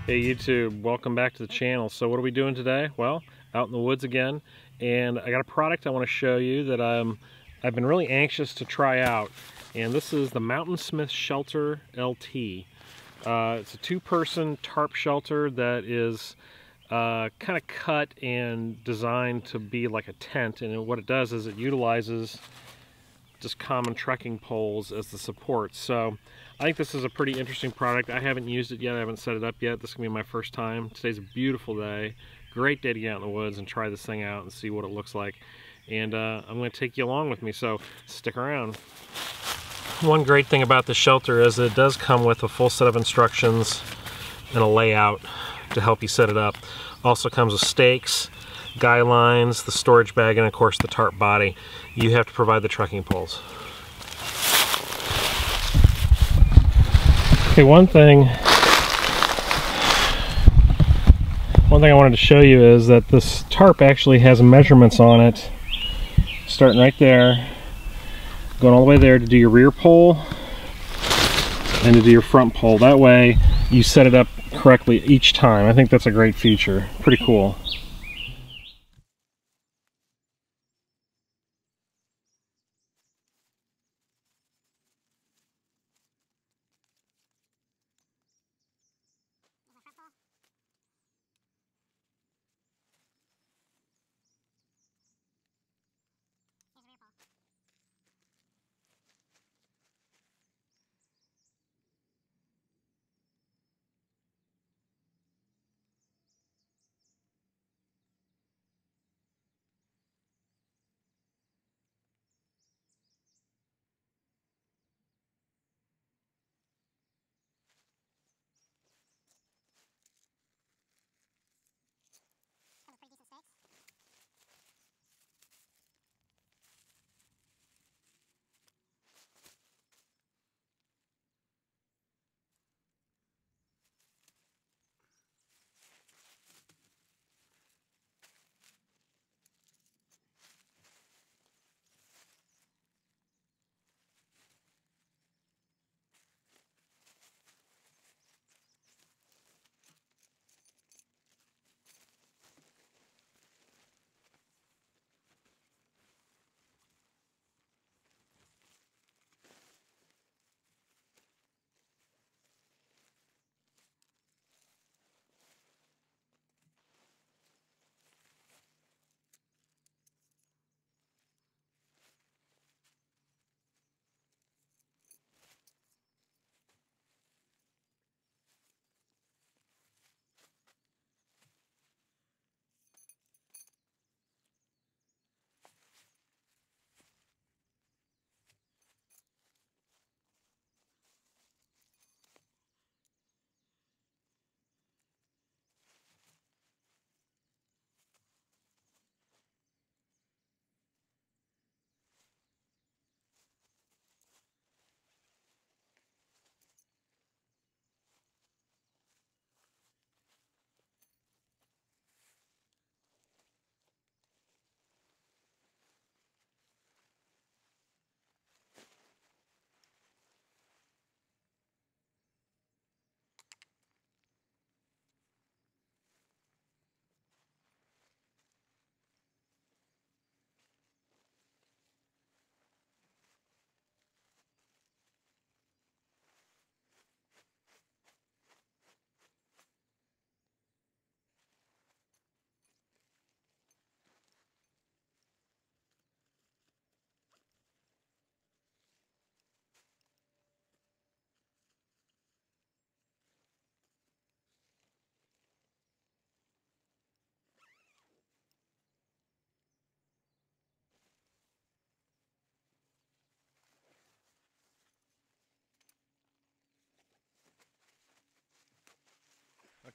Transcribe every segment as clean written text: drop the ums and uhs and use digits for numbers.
Hey YouTube, welcome back to the channel. So what are we doing today? Well, out in the woods again, and I got a product I want to show you that I've been really anxious to try out, and this is the Mountainsmith Shelter LT. It's a two-person tarp shelter that is kind of cut and designed to be like a tent, and what it does is it utilizes just common trekking poles as the support. So I think this is a pretty interesting product. I haven't used it yet, I haven't set it up yet. This is gonna be my first time. Today's a beautiful day, great day to get out in the woods and try this thing out and see what it looks like. And I'm gonna take you along with me, so stick around. One great thing about the shelter is that it does come with a full set of instructions and a layout to help you set it up. Also comes with stakes, guy lines, the storage bag, and of course the tarp body. You have to provide the trekking poles. Okay, one thing I wanted to show you is that this tarp actually has measurements on it, starting right there, going all the way there to do your rear pole and to do your front pole. That way you set it up correctly each time. I think that's a great feature. Pretty cool.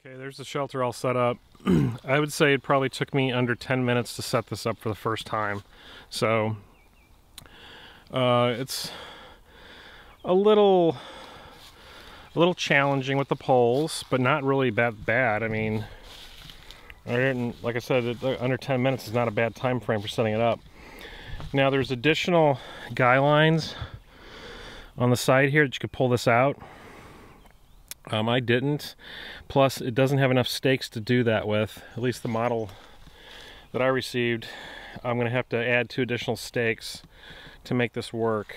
Okay, there's the shelter all set up. I would say it probably took me under 10 minutes to set this up for the first time. So it's a little challenging with the poles, but not really that bad. I mean, like I said, under 10 minutes is not a bad time frame for setting it up. Now there's additional guy lines on the side here that you could pull this out. I didn't. Plus, it doesn't have enough stakes to do that with. At least the model that I received, I'm going to have to add 2 additional stakes to make this work.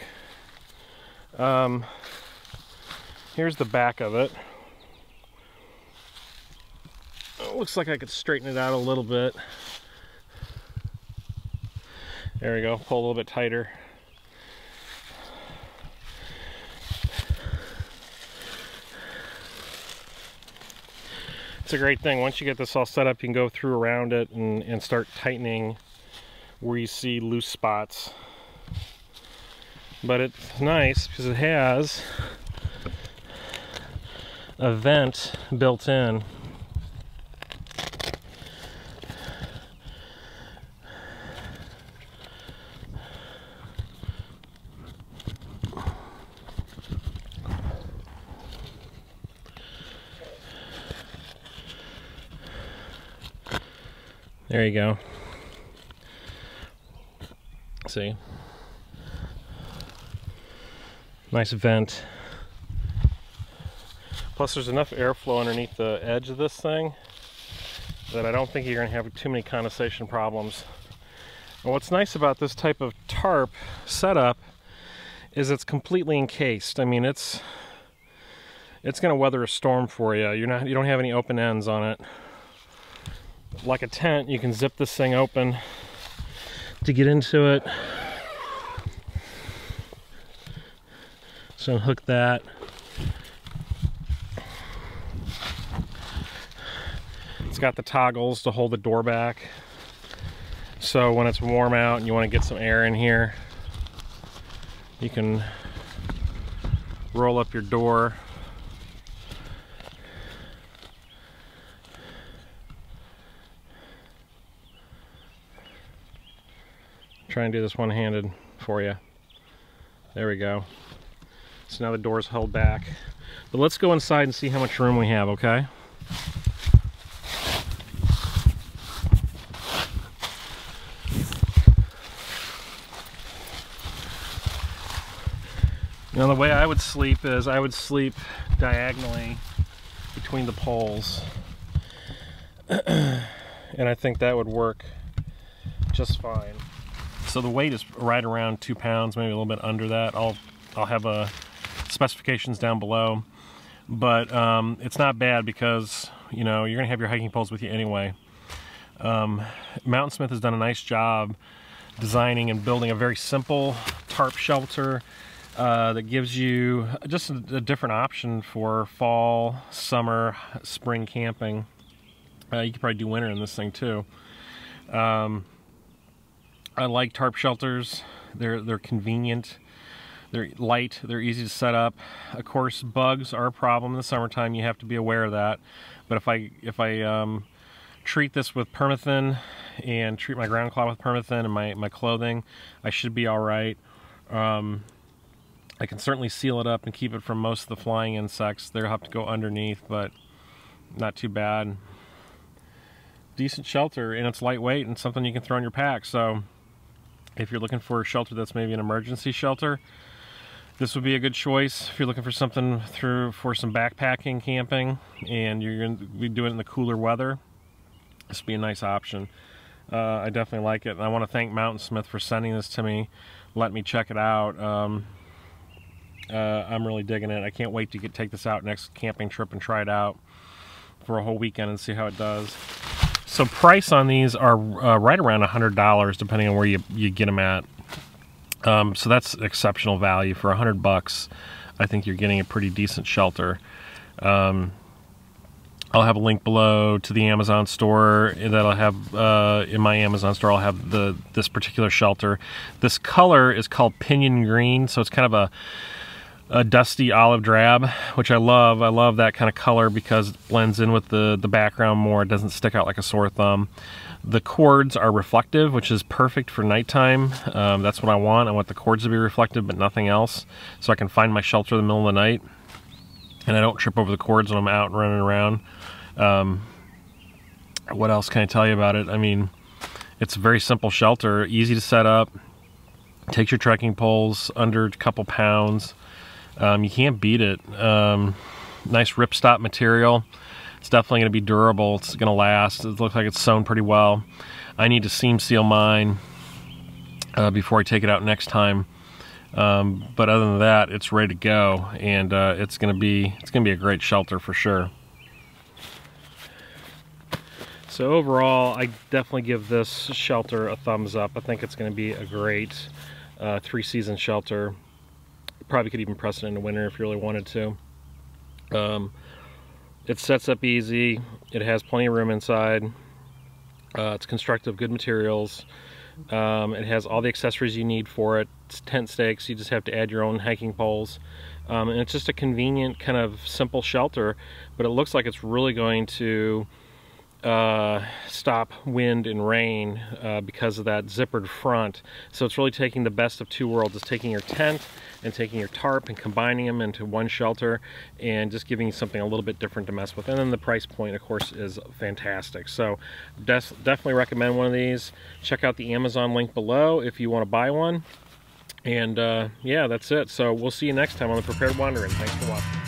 Here's the back of it. It looks like I could straighten it out a little bit. There we go, pull a little bit tighter. It's a great thing. Once you get this all set up, you can go through around it and start tightening where you see loose spots. But it's nice because it has a vent built in. There you go. See? Nice vent. Plus there's enough airflow underneath the edge of this thing that I don't think you're going to have too many condensation problems. And what's nice about this type of tarp setup is it's completely encased. I mean, it's going to weather a storm for you. You don't have any open ends on it. Like a tent, you can zip this thing open to get into it. So unhook that. It's got the toggles to hold the door back. So when it's warm out and you want to get some air in here, you can roll up your door. Try and do this one-handed for you. There we go. So now the door's held back. But let's go inside and see how much room we have, okay? Now the way I would sleep is I would sleep diagonally between the poles. And I think that would work just fine. So the weight is right around 2 pounds, maybe a little bit under that. I'll have specifications down below, but it's not bad because you know you're gonna have your hiking poles with you anyway. Mountainsmith has done a nice job designing and building a very simple tarp shelter that gives you just a different option for fall, summer, spring camping. You could probably do winter in this thing too. I like tarp shelters. They're convenient, they're light, they're easy to set up. Of course, bugs are a problem in the summertime. You have to be aware of that. But if I treat this with permathin and treat my ground cloth with permathin and my clothing, I should be all right. I can certainly seal it up and keep it from most of the flying insects. They'll have to go underneath, but not too bad. Decent shelter, and it's lightweight and something you can throw in your pack. So if you're looking for a shelter that's maybe an emergency shelter, this would be a good choice. If you're looking for something for some backpacking camping and you're going to be doing it in the cooler weather, this would be a nice option. I definitely like it. And I want to thank Mountainsmith for sending this to me, let me check it out. I'm really digging it. I can't wait to take this out next camping trip and try it out for a whole weekend and see how it does. So price on these are right around $100 depending on where you get them at. So that's exceptional value for $100. I think you're getting a pretty decent shelter. I'll have a link below to the Amazon store that I'll have in my Amazon store. I'll have this particular shelter. This color is called Pinion Green, so it's kind of a dusty olive drab, which I love. I love that kind of color because it blends in with the background more. It doesn't stick out like a sore thumb. The cords are reflective, which is perfect for nighttime. That's what I want. I want the cords to be reflective, but nothing else, so I can find my shelter in the middle of the night, and I don't trip over the cords when I'm out running around. What else can I tell you about it? I mean, it's a very simple shelter, easy to set up. Takes your trekking poles under a couple pounds. You can't beat it. Nice ripstop material. It's definitely going to be durable. It's going to last. It looks like it's sewn pretty well. I need to seam seal mine before I take it out next time. But other than that, it's ready to go, and it's going to be a great shelter for sure. So overall, I definitely give this shelter a thumbs up. I think it's going to be a great 3-season shelter. Probably could even press it in the winter if you really wanted to. It sets up easy. It has plenty of room inside. It's constructed of good materials. It has all the accessories you need for it. It's tent stakes. You just have to add your own hiking poles. And it's just a convenient, kind of simple shelter, but it looks like it's really going to stop wind and rain because of that zippered front. So it's really taking the best of two worlds. It's taking your tent and taking your tarp and combining them into one shelter and just giving you something a little bit different to mess with. And then the price point, of course, is fantastic. So definitely recommend one of these. Check out the Amazon link below if you want to buy one. And yeah, that's it. So we'll see you next time on The Prepared Wanderer. Thanks for watching.